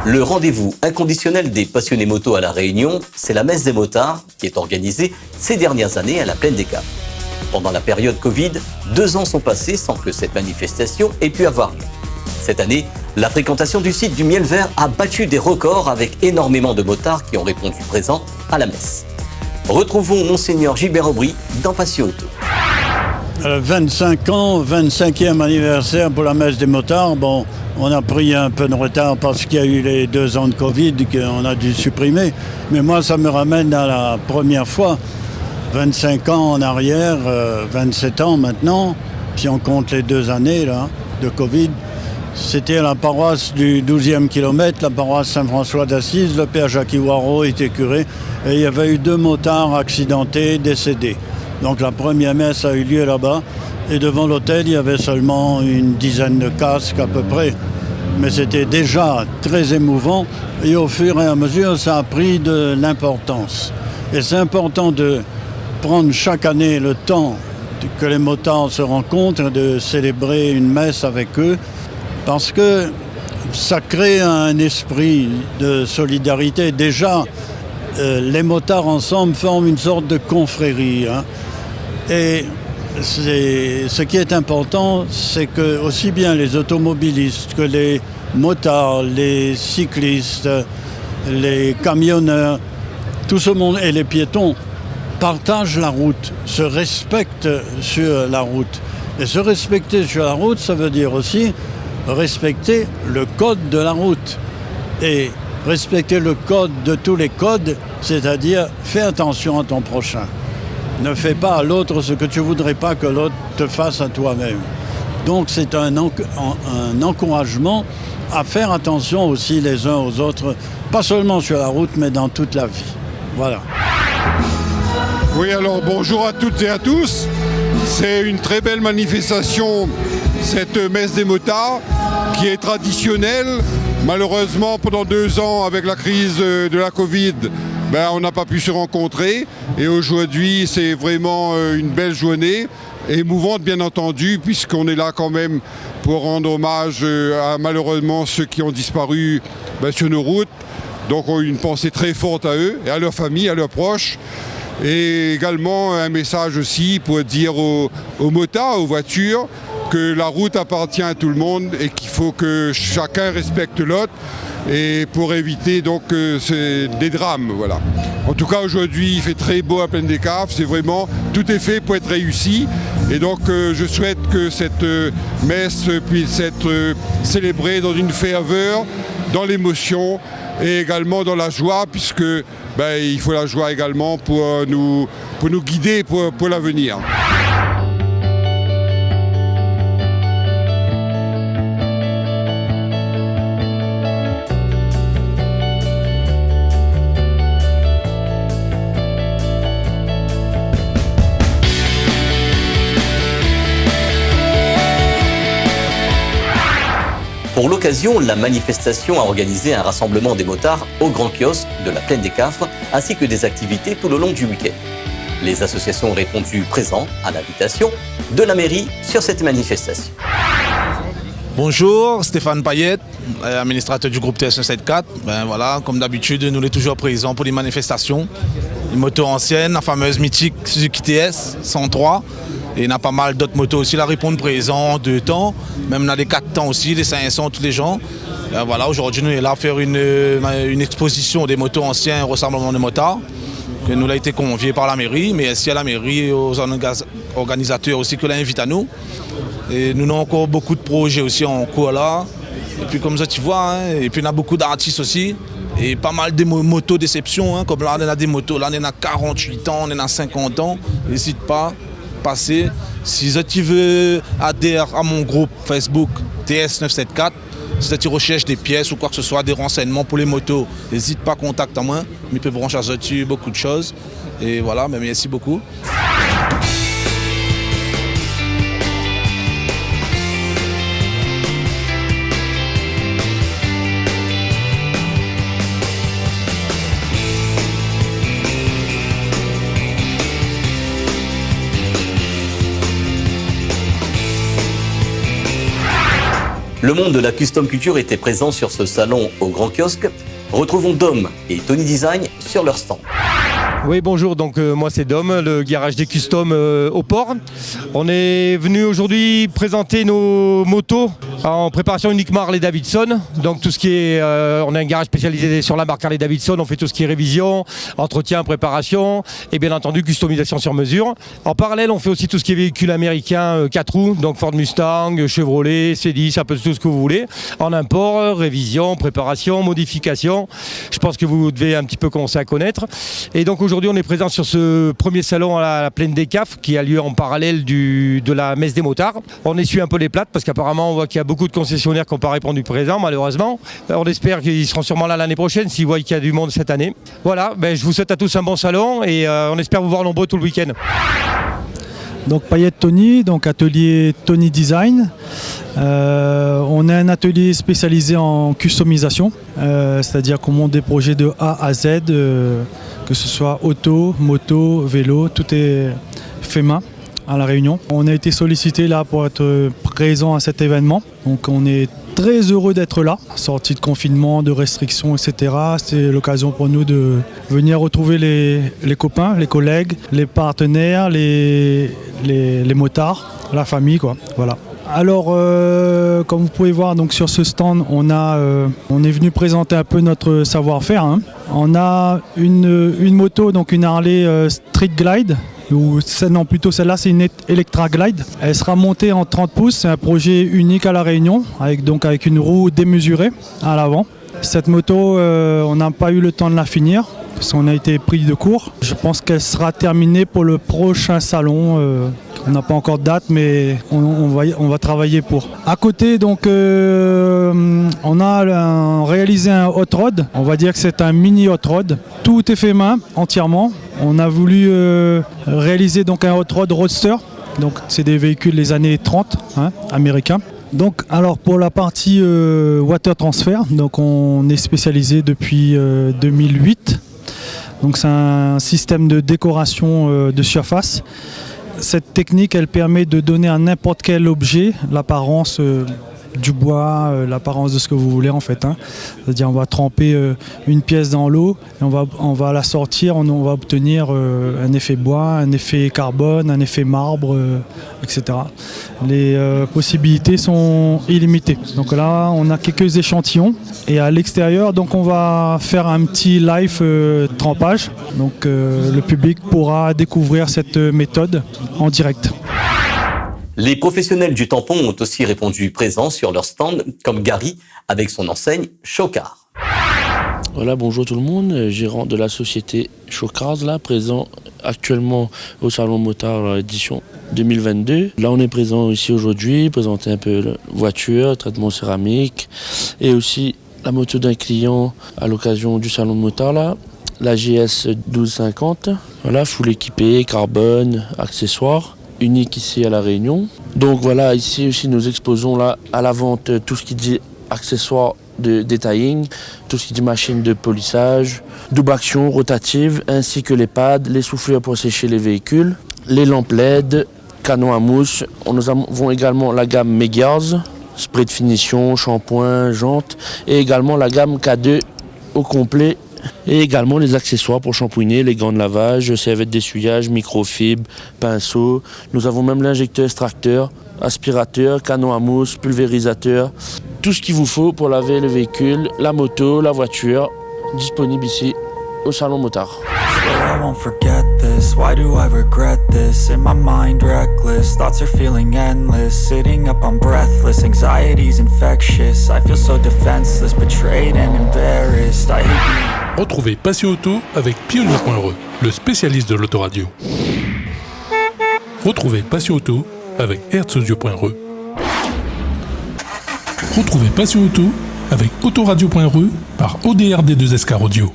Le rendez-vous inconditionnel des passionnés moto à La Réunion, c'est la messe des motards qui est organisée ces dernières années à la Plaine des Caves. Pendant la période Covid, 2 ans sont passés sans que cette manifestation ait pu avoir lieu. Cette année, la fréquentation du site du Miel Vert a battu des records avec énormément de motards qui ont répondu présents à la messe. Retrouvons Monseigneur Gilbert Aubry dans Passion Auto. 25 ans, 25e anniversaire pour la messe des motards. Bon, on a pris un peu de retard parce qu'il y a eu les 2 ans de Covid qu'on a dû supprimer. Mais moi, ça me ramène à la première fois. 25 ans en arrière, 27 ans maintenant, si on compte les 2 années là, de Covid. C'était la paroisse du 12e kilomètre, la paroisse Saint-François d'Assise. Le père Jacques Iwaro était curé et il y avait eu 2 motards accidentés, décédés. Donc la première messe a eu lieu là-bas et devant l'autel, il y avait seulement une dizaine de casques à peu près. Mais c'était déjà très émouvant et au fur et à mesure, ça a pris de l'importance. Et c'est important de prendre chaque année le temps que les motards se rencontrent, de célébrer une messe avec eux, parce que ça crée un esprit de solidarité. Déjà, les motards ensemble forment une sorte de confrérie. Et ce qui est important, c'est que aussi bien les automobilistes que les motards, les cyclistes, les camionneurs, tout ce monde et les piétons partagent la route, se respectent sur la route. Et se respecter sur la route, ça veut dire aussi respecter le code de la route. Et respecter le code de tous les codes, c'est-à-dire fais attention à ton prochain. Ne fais pas à l'autre ce que tu ne voudrais pas que l'autre te fasse à toi-même. Donc c'est un encouragement à faire attention aussi les uns aux autres, pas seulement sur la route, mais dans toute la vie. Voilà. Oui, alors bonjour à toutes et à tous. C'est une très belle manifestation, cette messe des motards, qui est traditionnelle. Malheureusement, pendant 2 ans, avec la crise de la Covid, on n'a pas pu se rencontrer. Et aujourd'hui, c'est vraiment une belle journée, émouvante bien entendu, puisqu'on est là quand même pour rendre hommage à malheureusement ceux qui ont disparu sur nos routes. Donc on a une pensée très forte à eux et à leurs familles, à leurs proches. Et également un message aussi pour dire aux motards, aux voitures, que la route appartient à tout le monde et qu'il faut que chacun respecte l'autre et pour éviter donc des drames. Voilà. En tout cas aujourd'hui il fait très beau à Plaine des Caves, c'est vraiment tout est fait pour être réussi et donc je souhaite que cette messe puisse être célébrée dans une ferveur, dans l'émotion et également dans la joie puisque il faut la joie également pour nous guider pour l'avenir. Pour l'occasion, la manifestation a organisé un rassemblement des motards au Grand Kiosque de la Plaine des Caves, ainsi que des activités tout le long du week-end. Les associations ont répondu présent à l'invitation de la mairie sur cette manifestation. Bonjour, Stéphane Payette, administrateur du groupe TS974. Voilà, comme d'habitude, nous sommes toujours présents pour les manifestations. Une moto ancienne, la fameuse mythique Suzuki TS 103. Et il y a pas mal d'autres motos aussi, la répondre présent, 2 temps, même on a des 4 temps aussi, des 500, tous les gens. Voilà, aujourd'hui nous sommes là à faire une exposition des motos anciens, un rassemblement de motards, que nous avons été conviés par la mairie, mais aussi à la mairie et aux organisateurs aussi que l'invitent à nous. Et nous avons encore beaucoup de projets aussi en cours là. Et puis comme ça tu vois, et puis on a beaucoup d'artistes aussi. Et pas mal de motos déception, comme là on a des motos, là on a 48 ans, on a 50 ans, n'hésite pas. Passer. Si tu veux adhérer à mon groupe Facebook TS974, si tu recherches des pièces ou quoi que ce soit, des renseignements pour les motos, n'hésite pas à contacter moi. Ils peuvent rechercher beaucoup de choses. Et voilà, merci beaucoup. Le monde de la custom culture était présent sur ce salon au Grand Kiosque. Retrouvons Dom et Tony Design sur leur stand. Oui, bonjour, donc moi c'est Dom, le garage des customs au port. On est venu aujourd'hui présenter nos motos en préparation uniquement Harley-Davidson. Donc tout ce qui est, on a un garage spécialisé sur la marque Harley-Davidson, on fait tout ce qui est révision, entretien, préparation et bien entendu customisation sur mesure. En parallèle, on fait aussi tout ce qui est véhicule américain 4 roues, donc Ford Mustang, Chevrolet, C10, un peu tout ce que vous voulez. En import, révision, préparation, modification. Je pense que vous devez un petit peu commencer à connaître. Et donc aujourd'hui, on est présent sur ce premier salon à la Plaine des Cafes qui a lieu en parallèle de la messe des motards. On essuie un peu les plates parce qu'apparemment on voit qu'il y a beaucoup de concessionnaires qui n'ont pas répondu présent malheureusement. On espère qu'ils seront sûrement là l'année prochaine s'ils voient qu'il y a du monde cette année. Voilà, je vous souhaite à tous un bon salon et on espère vous voir nombreux tout le week-end. Donc Paillette Tony, donc atelier Tony Design. On a un atelier spécialisé en customisation, c'est-à-dire qu'on monte des projets de A à Z, que ce soit auto, moto, vélo, tout est fait main à La Réunion. On a été sollicité là pour être présent à cet événement, donc on est très heureux d'être là, sorti de confinement, de restrictions, etc. C'est l'occasion pour nous de venir retrouver les copains, les collègues, les partenaires, les motards, la famille, quoi. Voilà. Alors, comme vous pouvez voir donc, sur ce stand, on est venu présenter un peu notre savoir-faire. Hein. On a une moto, donc une Harley Street Glide. Plutôt celle-là, c'est une Electra Glide. Elle sera montée en 30 pouces. C'est un projet unique à La Réunion, avec une roue démesurée à l'avant. Cette moto, on n'a pas eu le temps de la finir parce qu'on a été pris de court. Je pense qu'elle sera terminée pour le prochain salon. On n'a pas encore de date, mais on va travailler pour. À côté, donc, on a réalisé un hot rod. On va dire que c'est un mini hot rod. Tout est fait main, entièrement. On a voulu réaliser donc un hot rod roadster. Donc, c'est des véhicules des années 30, américains. Donc, alors pour la partie water transfer, donc on est spécialisé depuis 2008. Donc, c'est un système de décoration de surface. Cette technique, elle permet de donner à n'importe quel objet l'apparence du bois, l'apparence de ce que vous voulez en fait. C'est-à-dire on va tremper une pièce dans l'eau et on va la sortir, on va obtenir un effet bois, un effet carbone, un effet marbre, etc. Les possibilités sont illimitées. Donc là, on a quelques échantillons et à l'extérieur, donc on va faire un petit live trempage. Donc le public pourra découvrir cette méthode en direct. Les professionnels du tampon ont aussi répondu présents sur leur stand, comme Gary avec son enseigne Chocard. Voilà, bonjour tout le monde, gérant de la société Chocard, là, présent actuellement au Salon Motard édition 2022. Là, on est présent ici aujourd'hui, présenter un peu la voiture, traitement céramique et aussi la moto d'un client à l'occasion du Salon Motard, là, la GS 1250. Voilà, full équipé, carbone, accessoires. Unique ici à La Réunion. Donc voilà, ici aussi nous exposons là à la vente tout ce qui dit accessoires de detailing, tout ce qui dit machine de polissage, double action, rotative, ainsi que les pads, les souffleurs pour sécher les véhicules, les lampes LED, canons à mousse. Nous avons également la gamme Megars, spray de finition, shampoing, jantes, et également la gamme K2 au complet. Et également les accessoires pour shampouiner, les gants de lavage, serviettes d'essuyage, microfibre, pinceau. Nous avons même l'injecteur extracteur, aspirateur, canon à mousse, pulvérisateur. Tout ce qu'il vous faut pour laver le véhicule, la moto, la voiture, disponible ici au Salon Motard. I won't forget this, why do I regret this? In my mind reckless, thoughts are feeling endless. Sitting up I'm breathless, anxiety's infectious. I feel so defenseless, betrayed and embarrassed. I hate Retrouvez Passion Auto avec Pionnier.re, le spécialiste de l'autoradio. Retrouvez Passion Auto avec Herzaudio.re. Retrouvez Passion Auto avec Autoradio.re par ODRD2SK Audio.